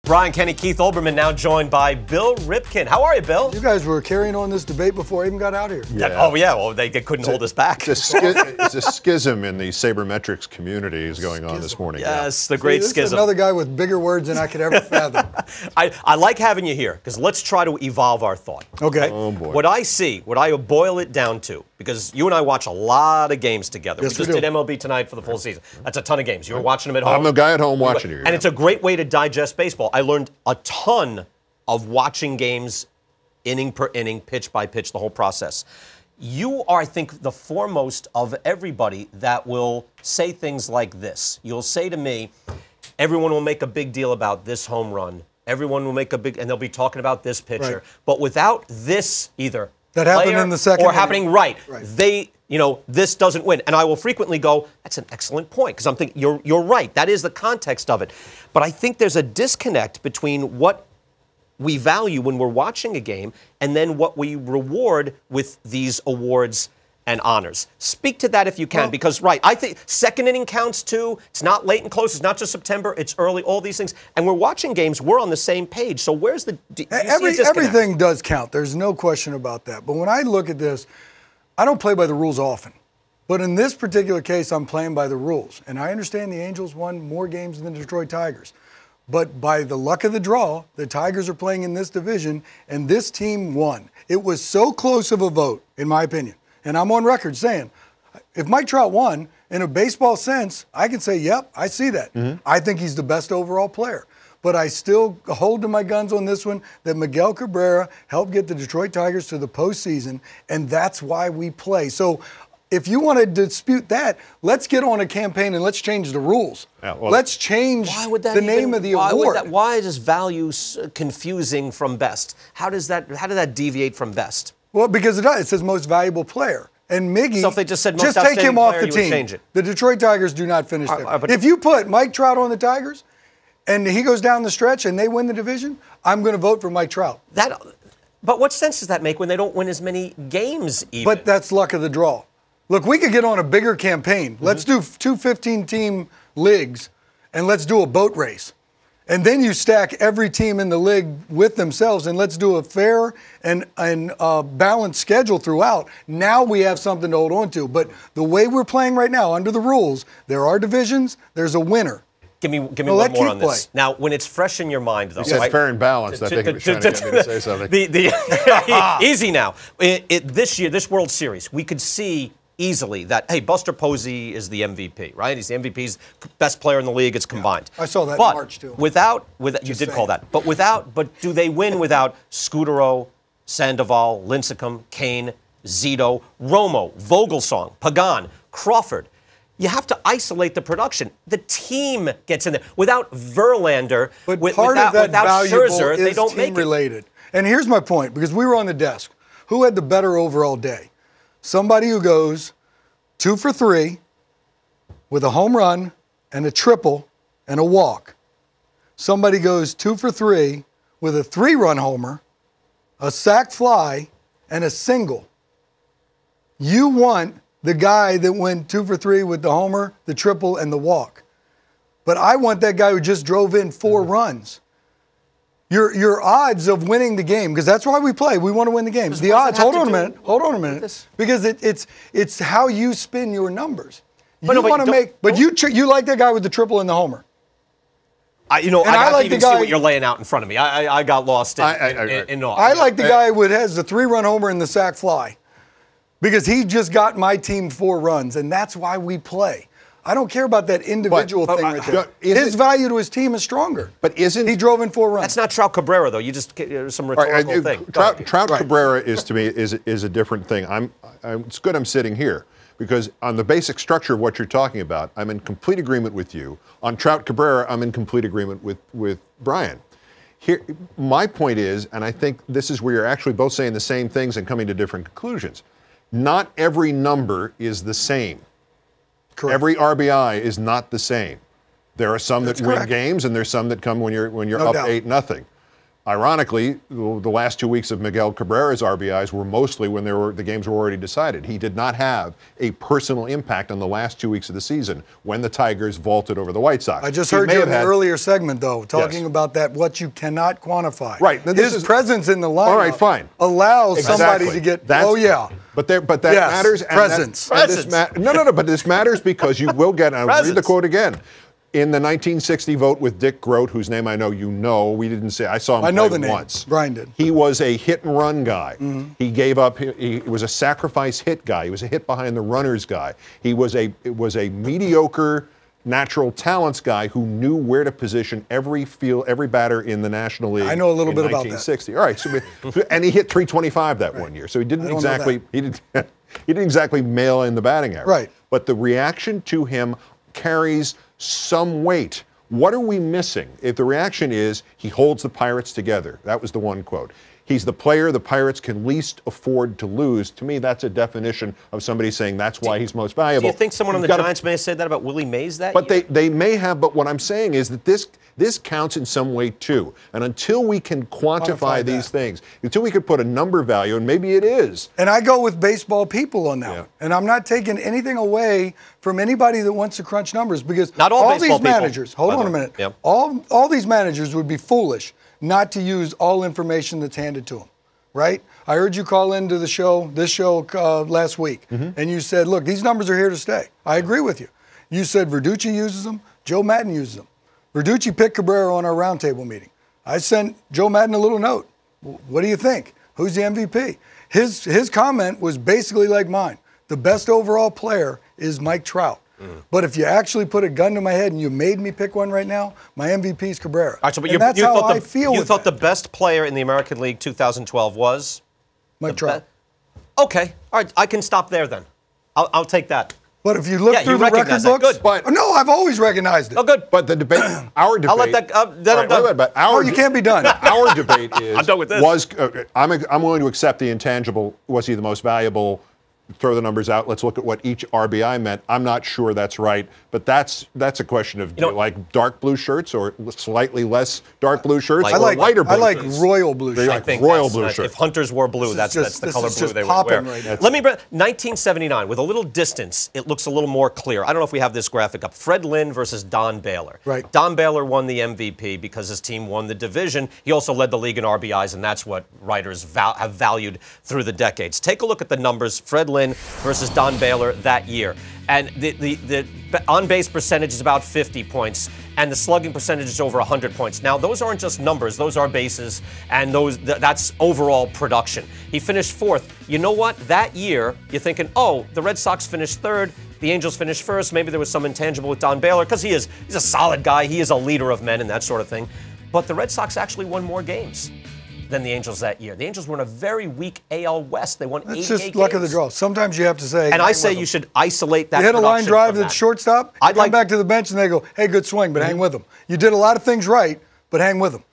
Brian, Kenny, Keith, Olbermann, now joined by Bill Ripken. How are you, Bill? You guys were carrying on this debate before I even got out here. Yeah. Well, they couldn't hold us back. It's a schism in the sabermetrics community is going on this morning. Yes, the great schism. This is another guy with bigger words than I could ever fathom. I like having you here, because let's try to evolve our thought. Okay. Oh, boy. What I boil it down to, because you and I watch a lot of games together. Yes, we just did MLB Tonight for the full season. That's a ton of games. You were watching them at home. I'm the guy at home watching you. And it's a great way to digest baseball. I learned a ton of watching games inning per inning, pitch by pitch, the whole process. You are, I think, the foremost of everybody that will say things like this. You'll say to me, everyone will make a big deal about this home run. Everyone will make a big, and they'll be talking about this pitcher. Right. But without this, either that happened in the second or happening right, this doesn't win. And I will frequently go, that's an excellent point, because I'm thinking, you're right. That is the context of it. But I think there's a disconnect between what we value when we're watching a game and then what we reward with these awards and honors. Speak to that if you can, because, I think second inning counts too. It's not late and close. It's not just September. It's early, all these things. And we're watching games. We're on the same page. So where's the everything does count. There's no question about that. But when I look at this, I don't play by the rules often. But in this particular case, I'm playing by the rules. And I understand the Angels won more games than the Detroit Tigers. But by the luck of the draw, the Tigers are playing in this division, and this team won. It was so close of a vote, in my opinion. And I'm on record saying, if Mike Trout won, in a baseball sense, I can say, yep, I see that. Mm-hmm. I think he's the best overall player. But I still hold to my guns on this one that Miguel Cabrera helped get the Detroit Tigers to the postseason, and that's why we play. So if you want to dispute that, let's get on a campaign and let's change the rules. Yeah, well, let's change the name of the award. Why is value confusing from best? How did that deviate from best? Well, because it does. It says most valuable player. And Miggy, so if they just said most just take him off the team. Change it. The Detroit Tigers do not finish there. If you put Mike Trout on the Tigers and he goes down the stretch and they win the division, I'm going to vote for Mike Trout. But what sense does that make when they don't win as many games even? But that's luck of the draw. Look, we could get on a bigger campaign. Mm-hmm. Let's do 2 15-team leagues and let's do a boat race. And then you stack every team in the league with themselves, and let's do a fair and balanced schedule throughout. Now we have something to hold on to. But the way we're playing right now, under the rules, there are divisions, there's a winner. Give me one more on this. Now, when it's fresh in your mind, though. You said fair and balanced. I think he was trying to get me to say something. Easy now. This year, this World Series, we could see easily that, hey, Buster Posey is the MVP, right? He's the MVP. He's the best player in the league. It's combined. Yeah, I saw that in March, too. You did call that. But do they win without Scudero, Sandoval, Lincecum, Kane, Zito, Romo, Vogelsong, Pagan, Crawford? You have to isolate the production. The team gets in there. Without Verlander, without Scherzer, they don't make it. Related. And here's my point, because we were on the desk. Who had the better overall day? Somebody who goes 2 for 3 with a home run and a triple and a walk. Somebody goes 2 for 3 with a 3-run homer, a sac fly, and a single. You want the guy that went 2 for 3 with the homer, the triple, and the walk. But I want that guy who just drove in 4 runs. Your odds of winning the game, because that's why we play. We want to win the game. The odds. Hold on a minute. Because it's how you spin your numbers. You want to make. But you like that guy with the triple and the homer. I like the guy. See what you're laying out in front of me. I got lost in all. I like the guy who has the 3-run homer and the sac fly, because he just got my team 4 runs, and that's why we play. I don't care about that individual thing right there. His value to his team is stronger. But he drove in 4 runs? That's not Trout Cabrera, though. You just some rhetorical thing. Trout Cabrera is, to me, is a different thing. It's good I'm sitting here, because on the basic structure of what you're talking about, I'm in complete agreement with you. On Trout Cabrera, I'm in complete agreement with Brian. Here, my point is, and I think this is where you're actually both saying the same things and coming to different conclusions. Not every number is the same. Correct. Every RBI is not the same. There are some that win games, and there's some that come when you're up 8-0. Ironically, the last 2 weeks of Miguel Cabrera's RBIs were mostly when the games were already decided. He did not have a personal impact on the last 2 weeks of the season when the Tigers vaulted over the White Sox. I just heard you in the earlier segment, though, talking about that, what you cannot quantify. Right. His presence in the lineup all right, fine. allows somebody to get, But that matters. Presence. But this matters because you will get, and I'll read the quote again. In the 1960 vote with Dick Grote, whose name I know you know, we didn't say, I saw him play once. Brian did. He was a hit and run guy. He gave up, he was a sacrifice hit guy. He was a hit behind the runners guy. He was a mediocre natural talents guy who knew where to position every batter in the National League. I know a little bit about 1960. All right, and he hit 325 that one year. So he didn't exactly mail in the batting average. Right. But the reaction to him carries some weight. What are we missing? If the reaction is he holds the Pirates together, that was the one quote. He's the player the Pirates can least afford to lose. To me, that's a definition of somebody saying that's why he's most valuable. Do you think someone on the Giants may have said that about Willie Mays that year? But they may have, but what I'm saying is that this counts in some way too. And until we can quantify these things, until we could put a number value, and maybe it is. And I go with baseball people on that one. And I'm not taking anything away from anybody that wants to crunch numbers, because not all these managers, hold on a minute, all these managers would be foolish not to use all information that's handed to them, right? I heard you call into this show last week, and you said, look, these numbers are here to stay. I agree with you. You said Verducci uses them, Joe Maddon uses them. Verducci picked Cabrera on our roundtable meeting. I sent Joe Maddon a little note. What do you think? Who's the MVP? His comment was basically like mine. The best overall player is Mike Trout. But if you actually put a gun to my head and you made me pick one right now, my MVP is Cabrera. All right, so, but that's how I feel. You thought the best player in the American League 2012 was? Mike Trout. Okay. All right. I can stop there then. I'll take that. But if you look through the record books, no, I've always recognized it. Oh, good. But the debate, our debate. I'll let that. You can't be done. Our debate is. I'm done with this. I'm willing to accept the intangible. Was he the most valuable? Throw the numbers out. Let's look at what each RBI meant. I'm not sure that's right, but that's a question of do you like dark blue shirts or slightly less dark blue shirts or lighter blue shirts? I like royal blue shirts. I think royal blue shirts. If hunters wore blue, that's the color blue they would wear. Right, let me bring 1979 with a little distance. It looks a little more clear. I don't know if we have this graphic up. Fred Lynn versus Don Baylor. Right. Don Baylor won the MVP because his team won the division. He also led the league in RBIs, and that's what writers have valued through the decades. Take a look at the numbers. Fred Lynn versus Don Baylor that year. And the on-base percentage is about 50 points, and the slugging percentage is over 100 points. Now, those aren't just numbers. Those are bases, and that's overall production. He finished fourth. You know what? That year, you're thinking, oh, the Red Sox finished third, the Angels finished first. Maybe there was some intangible with Don Baylor, because he's a solid guy. He is a leader of men and that sort of thing. But the Red Sox actually won more games than the Angels that year. The Angels were in a very weak AL West. They won 8 games. It's just luck of the draw. Sometimes you have to say. And I say you should isolate that. You hit a line drive at shortstop, come back to the bench, and they go, hey, good swing, but hang with them. You did a lot of things right, but hang with them.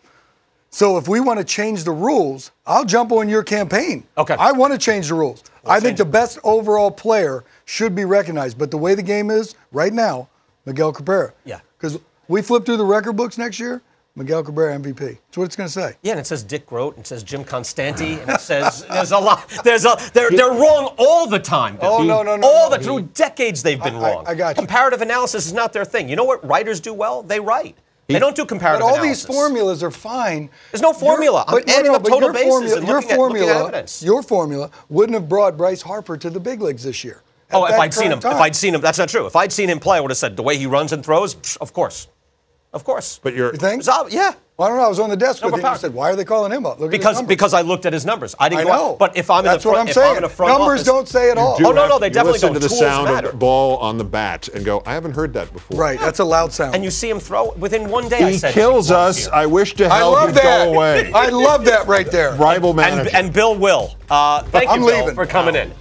So if we want to change the rules, I'll jump on your campaign. Okay. I want to change the rules. I think the best overall player should be recognized. But the way the game is right now, Miguel Cabrera. Yeah. Because we flip through the record books next year, Miguel Cabrera MVP. That's what it's going to say. Yeah, and it says Dick Grote, and it says Jim Constanti, and it says there's a lot. They're wrong all the time. Oh, no. Through decades they've been wrong. I got you. Comparative analysis is not their thing. You know what writers do well? They write. They don't do comparative analysis. But all these formulas are fine. There's no formula. I'm adding up total bases and looking at evidence. Your formula wouldn't have brought Bryce Harper to the big leagues this year. Oh, if I'd seen him, that's not true. If I'd seen him play, I would have said the way he runs and throws, of course. Of course. But you think? Yeah. Well, I don't know. I was on the desk with him. I said, why are they calling him up? Because I looked at his numbers. I didn't know. But if I'm That's in the front, what I'm saying. Numbers office, don't say it all. No, they definitely listen don't. To the Tools sound matter. of the ball on the bat and go, I haven't heard that before. Right. That's a loud sound. And you see him throw within one day. He kills us. I wish to hell he'd go away. I love that right there. Rival manager. And Bill will. Thank you, Bill, for coming in.